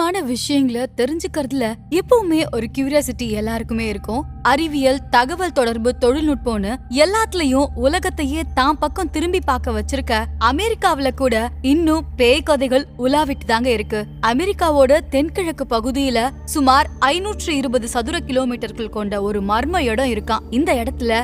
முக்கியமான விஷயங்களை தெரிஞ்சுக்கிறதுல எப்பவுமே ஒரு கியூரியாசிட்டி எல்லாருக்குமே இருக்கும். அறிவியல், தகவல் தொடர்பு, தொழில்நுட்பம்னு எல்லாத்துலயும் உலகத்தையே தான் பக்கம் திரும்பி பார்க்க வச்சிருக்க அமெரிக்காவில கூட இன்னும் பேய் கதைகள் உலாவிட்டு தாங்க இருக்கு. அமெரிக்காவோட தென்கிழக்கு பகுதியில சுமார் 520 சதுர கிலோமீட்டர்கள் கொண்ட ஒரு மர்ம இடம் இருக்கான். இந்த இடத்துல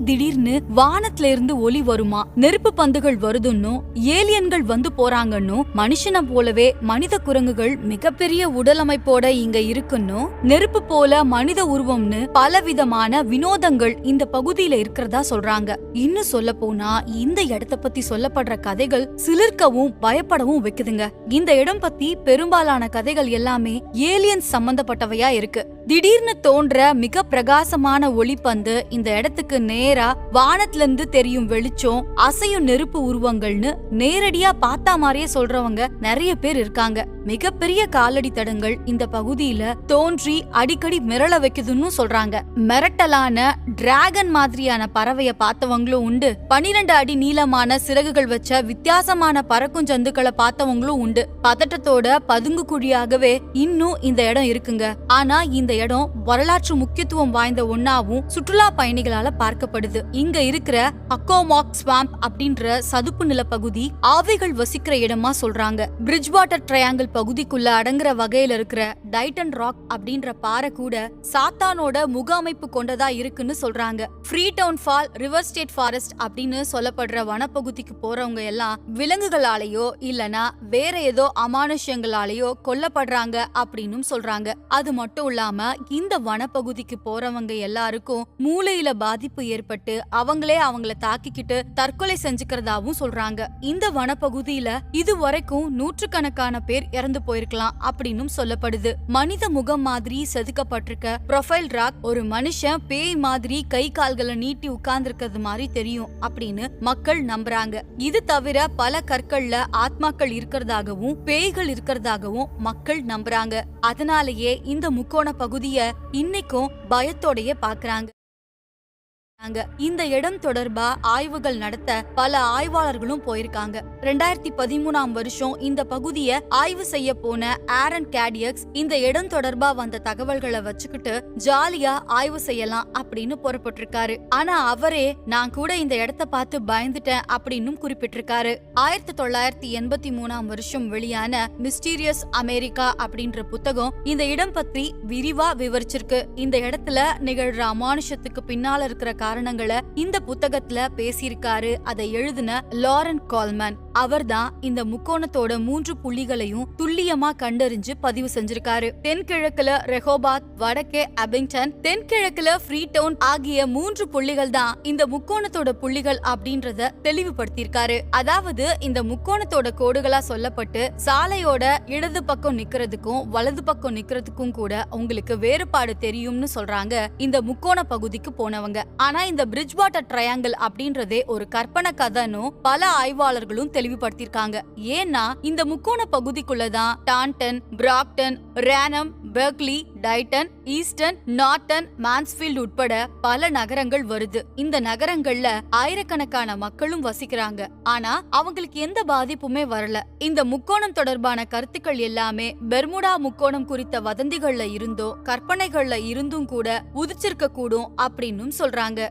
திடீர்னு வானத்துல இருந்து ஒளி வருமா, நெருப்பு பந்துகள் வருதுன்னும், ஏலியன்கள் வந்து போறாங்கன்னு, மனுஷனை போலவே மனித குரங்குகள் மிகப்பெரிய உடலமைப்போட இங்க இருக்குன்னும், நெருப்பு போல மனித உருவம்னு பலவிதமான வினோதங்கள் இந்த பகுதியில இருக்கிறதா சொல்றாங்க. இன்னும் சொல்ல போனா இந்த இடத்தை பத்தி சொல்லப்படுற கதைகள் சிலிர்க்கவும் பயப்படவும் வைக்குதுங்க. இந்த இடம் பத்தி பெரும்பாலான கதைகள் எல்லாமே ஏலியன்ஸ் சம்பந்தப்பட்டவையா இருக்கு. திடீர்னு தோன்ற மிக பிரகாசமான ஒளிப்பந்து, இந்த இடத்துக்கு நேரா வானத்துல இருந்து தெரியும் வெளிச்சம், அசையும் நெருப்பு உருவங்கள்னு நேரடியா பார்த்தா மாதிரியே சொல்றவங்க நிறைய பேர் இருக்காங்க. மிகப்பெரிய காலடி தடங்கள் இந்த பகுதியில தோன்றி அடிக்கடி மிரள வைக்குதுன்னு சொல்றாங்க. மிரட்டலான டிராகன் மாதிரியான பறவைய பார்த்தவங்களும் உண்டு. 12 அடி நீளமான சிறகுகள் வச்ச வித்தியாசமான பறக்கும் ஜந்துக்களை பார்த்தவங்களும் உண்டு. பதட்டத்தோட பதுங்கு குழியாகவே இன்னும் இந்த இடம் இருக்குங்க. ஆனா இந்த இடம் வரலாற்று முக்கியத்துவம் வாய்ந்த ஒன்னாவும் சுற்றுலா பயணிகளால பார்க்கப்படுது. இங்க இருக்கிற அக்கோமாக் ஸ்வாம்ப் அப்படின்ற சதுப்பு நில பகுதி ஆவிகள் வசிக்கிற இடமா சொல்றாங்க. பிரிட்ஜ் வாட்டர் ட்ரையாங்கிள் பகுதிக்குள்ள அடங்குற வகையில இருக்கிற டைட்டன் ராக் அப்படின்ற பாறை கூட சாத்தானோட முக அமைப்பு கொண்டதா இருக்குன்னு சொல்றாங்க. Free town fall river state forest அப்படின்னு சொல்லப்படுற வனப்பகுதிக்கு போறவங்க எல்லாம் விலங்குகளாலேயோ இல்லனா வேற ஏதோ அமானுஷ்யங்களாலேயோ கொல்லப்படுறாங்க அப்படின்னு சொல்றாங்க. அது மட்டும் இல்லாம இந்த வனப்பகுதிக்கு போறவங்க எல்லாருக்கும் மூளையில பாதிப்பு ஏற்பட்டு அவங்கள தாக்கிக்கிட்டு தற்கொலை செஞ்சுக்கிறதாவும் சொல்றாங்க. இந்த வனப்பகுதியில இதுவரைக்கும் நூற்றுக்கணக்கான பேர் இறந்து போயிருக்கலாம் அப்படின்னு சொல்லப்படுது. மனித முகம் மாதிரி செதுக்கப்பட்டிருக்க ப்ரொஃபைல் ராக் ஒரு மனுஷன் பேய் மாதிரி கை கால்களை நீட்டி உட்கார்ந்து இருக்கிறது மாதிரி தெரியும் அப்படின்னு மக்கள் நம்புறாங்க. இது தவிர பல கற்கள்ல ஆத்மாக்கள் இருக்கிறதாகவும் பேய்கள் இருக்கிறதாகவும் மக்கள் நம்புறாங்க. அதனாலேயே இந்த முக்கோண பகுதிய இன்னைக்கும் பயத்தோடைய பாக்குறாங்க. இந்த இடம் தொடர்பா ஆய்வுகள் நடத்த பல ஆய்வாளர்களும் போயிருக்காங்க. 2013ஆம் வருஷம் இந்த பகுதியை ஆய்வு செய்ய போன ஆரன் கேடியக்ஸ் இந்த இடம் தொடர்பா வந்த தகவல்களை வச்சுக்கிட்டு ஜாலியா ஆய்வு செய்யலாம் அப்படின்னு புறப்பட்டிருக்காரு. ஆனா அவரே நான் கூட இந்த இடத்தை பார்த்து பயந்துட்டேன் அப்படின்னு குறிப்பிட்டிருக்காரு. 1983ஆம் வருஷம் வெளியான மிஸ்டீரியஸ் அமெரிக்கா அப்படின்ற புத்தகம் இந்த இடம் பத்தி விரிவா விவரிச்சிருக்கு. இந்த இடத்துல நிகழ்ற அமானுஷத்துக்கு பின்னால இருக்கிற காரணங்களை இந்த புத்தகத்துல பேசியிருக்காரு. அதை எழுதின லாரன் கால்மன். அவர்தான் இந்த முக்கோணத்தோட 3 புள்ளிகளையும் துல்லியமா கண்டறிஞ்சு பதிவு செஞ்சிருக்காரு. தென்கிழக்குல ரெஹோபாத், வடக்கே அபிங்டன், தென்கிழக்குல ஃப்ரீடவுன் ஆகிய 3 புள்ளிகள் தான் இந்த முக்கோணத்தோட புள்ளிகள் அப்படின்றத தெளிவுபடுத்தியிருக்காரு. அதாவது இந்த முக்கோணத்தோட கோடுகளா சொல்லப்பட்டு சாலையோட இடது பக்கம் நிக்கிறதுக்கும் வலது பக்கம் நிக்கிறதுக்கும் கூட உங்களுக்கு வேறுபாடு தெரியும்னு சொல்றாங்க இந்த முக்கோண பகுதிக்கு போனவங்க. ஆனா இந்த பிரிட்ஜ் வாட்டர் ட்ரையாங்கிள் அப்படின்றதே ஒரு கற்பனை கதைன்னு பல ஆய்வாளர்களும் தெளிவுபடுத்திருக்காங்க. ஏன்னா இந்த முக்கோண பகுதிக்குள்ளதான் Taunton, Brockton, Raynham, Berkeley, Dighton, Easton, Norton, Mansfield உட்பட பல நகரங்கள் வருது. இந்த நகரங்கள்ல ஆயிரக்கணக்கான மக்களும் வசிக்கிறாங்க. ஆனா அவங்களுக்கு எந்த பாதிப்புமே வரல. இந்த முக்கோணம் தொடர்பான கருத்துக்கள் எல்லாமே பெர்முடா முக்கோணம் குறித்த வதந்திகள்ல இருந்தோ கற்பனைகள்ல இருந்தும் கூட உதிச்சிருக்க கூடும் அப்படின்னு சொல்றாங்க.